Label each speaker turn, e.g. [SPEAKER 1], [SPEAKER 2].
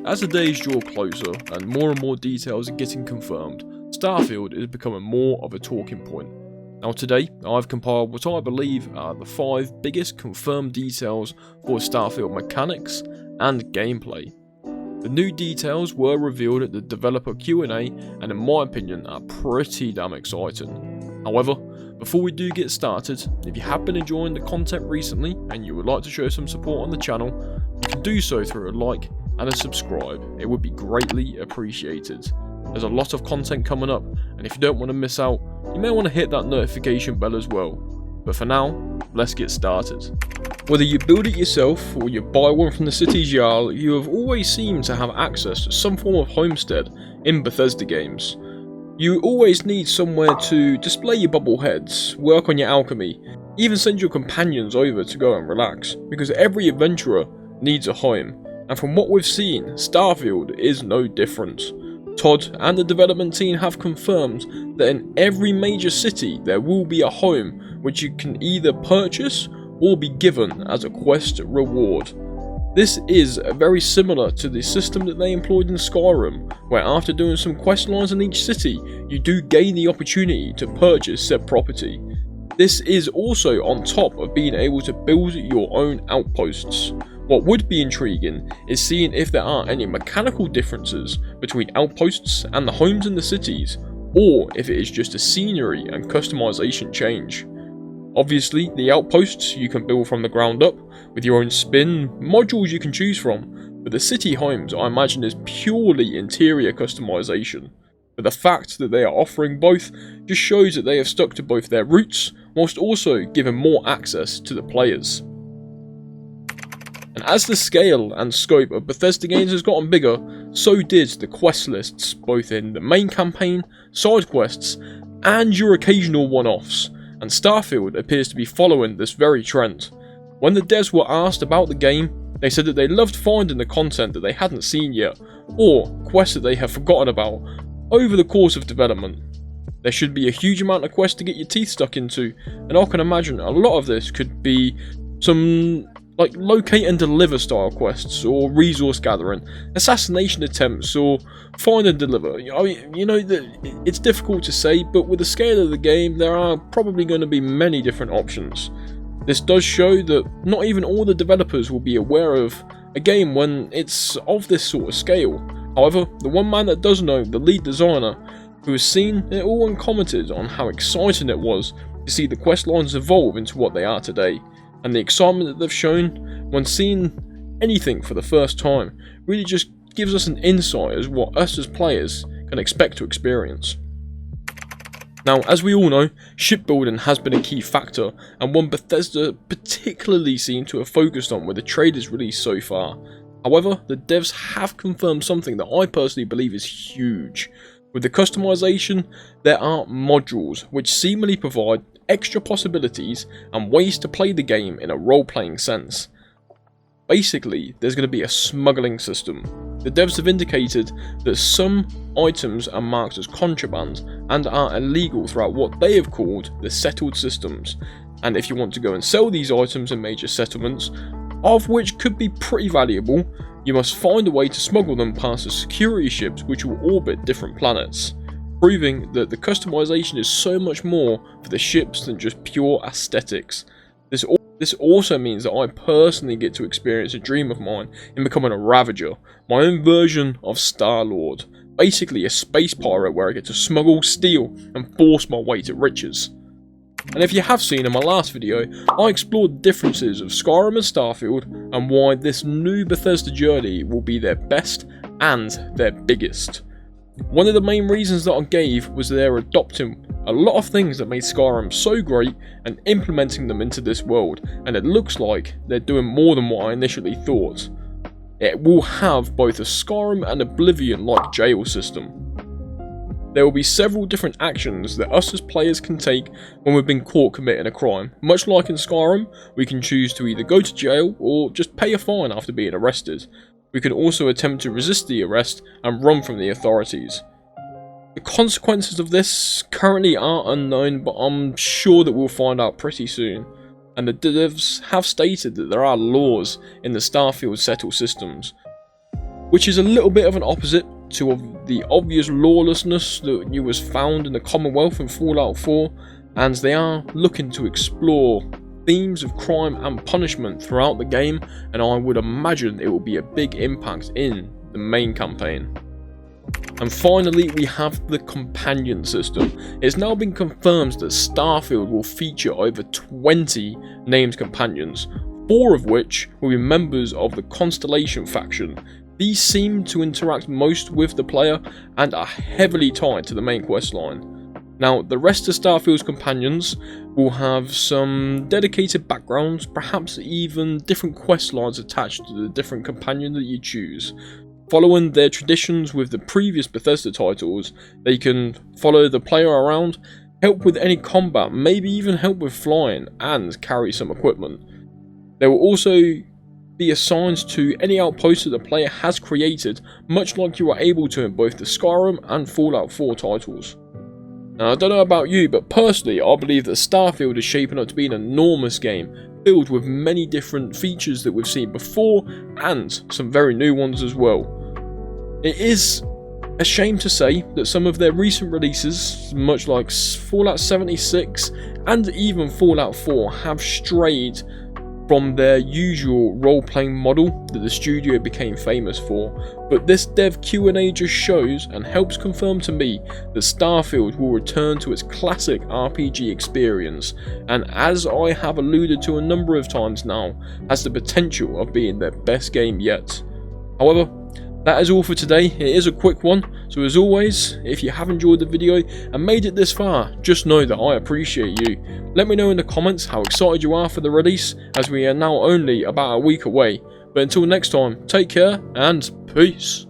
[SPEAKER 1] As the days draw closer and more details are getting confirmed, Starfield is becoming more of a talking point. Now today, I've compiled what I believe are the 5 biggest confirmed details for Starfield mechanics and gameplay. The new details were revealed at the developer Q&A and in my opinion are pretty damn exciting. However, before we do get started, if you have been enjoying the content recently and you would like to show some support on the channel, you can do so through a like and a subscribe. It would be greatly appreciated. There's a lot of content coming up, and if you don't want to miss out, you may want to hit that notification bell as well. But for now, let's get started. Whether you build it yourself or you buy one from the city's Jarl, you have always seemed to have access to some form of homestead in Bethesda games. You always need somewhere to display your bobbleheads, work on your alchemy, even send your companions over to go and relax, because every adventurer needs a home. And from what we've seen, Starfield is no different. Todd and the development team have confirmed that in every major city there will be a home which you can either purchase or be given as a quest reward. This is very similar to the system that they employed in Skyrim, where after doing some questlines in each city, you do gain the opportunity to purchase said property. This is also on top of being able to build your own outposts. What would be intriguing is seeing if there are any mechanical differences between outposts and the homes in the cities, or if it is just a scenery and customization change. Obviously, the outposts you can build from the ground up, with your own spin, modules you can choose from, but the city homes I imagine is purely interior customization. But the fact that they are offering both just shows that they have stuck to both their roots, whilst also giving more access to the players. And as the scale and scope of Bethesda games has gotten bigger, so did the quest lists, both in the main campaign, side quests, and your occasional one-offs, and Starfield appears to be following this very trend. When the devs were asked about the game, they said that they loved finding the content that they hadn't seen yet, or quests that they have forgotten about, over the course of development. There should be a huge amount of quests to get your teeth stuck into, and I can imagine a lot of this could be some like locate and deliver style quests, or resource gathering, assassination attempts, or find and deliver. It's difficult to say, but with the scale of the game, there are probably going to be many different options. This does show that not even all the developers will be aware of a game when it's of this sort of scale. However, the one man that does know, the lead designer, who has seen it all and commented on how exciting it was to see the quest lines evolve into what they are today. And the excitement that they've shown when seeing anything for the first time really just gives us an insight as what us as players can expect to experience. Now, as we all know, shipbuilding has been a key factor, and one Bethesda particularly seem to have focused on with the trailers released so far. However, the devs have confirmed something that I personally believe is huge. With the customization, there are modules which seemingly provide extra possibilities and ways to play the game in a role-playing sense. Basically, there's going to be a smuggling system. The devs have indicated that some items are marked as contraband and are illegal throughout what they have called the settled systems, and if you want to go and sell these items in major settlements, of which could be pretty valuable, you must find a way to smuggle them past the security ships which will orbit different planets, proving that the customization is so much more for the ships than just pure aesthetics. This also means that I personally get to experience a dream of mine in becoming a Ravager, my own version of Star-Lord, basically a space pirate where I get to smuggle, steal, and force my way to riches. And if you have seen in my last video, I explored the differences of Skyrim and Starfield and why this new Bethesda journey will be their best and their biggest. One of the main reasons that I gave was they're adopting a lot of things that made Skyrim so great and implementing them into this world, and it looks like they're doing more than what I initially thought. It will have both a Skyrim and Oblivion-like jail system. There will be several different actions that us as players can take when we've been caught committing a crime. Much like in Skyrim, we can choose to either go to jail or just pay a fine after being arrested. We can also attempt to resist the arrest and run from the authorities. The consequences of this currently are unknown, but I'm sure that we'll find out pretty soon. And the devs have stated that there are laws in the Starfield settled systems. which is a little bit of an opposite to the obvious lawlessness that you was found in the Commonwealth in Fallout 4, and they are looking to explore themes of crime and punishment throughout the game, and I would imagine it will be a big impact in the main campaign. And finally, we have the companion system. It's now been confirmed that Starfield will feature over 20 named companions, 4 of which will be members of the Constellation faction. These seem to interact most with the player and are heavily tied to the main questline. Now, the rest of Starfield's companions will have some dedicated backgrounds, perhaps even different questlines attached to the different companion that you choose. Following their traditions with the previous Bethesda titles, they can follow the player around, help with any combat, maybe even help with flying, and carry some equipment. They will also be assigned to any outpost that the player has created, much like you are able to in both the Skyrim and Fallout 4 titles. Now, I don't know about you, but personally I believe that Starfield is shaping up to be an enormous game, filled with many different features that we've seen before, and some very new ones as well. It is a shame to say that some of their recent releases, much like Fallout 76 and even Fallout 4, have strayed from their usual role-playing model that the studio became famous for, but this dev Q&A just shows and helps confirm to me that Starfield will return to its classic RPG experience, and as I have alluded to a number of times now, has the potential of being their best game yet. However, that is all for today. It is a quick one, so as always, if you have enjoyed the video and made it this far, just know that I appreciate you. Let me know in the comments how excited you are for the release, as we are now only about a week away. But until next time, take care and peace.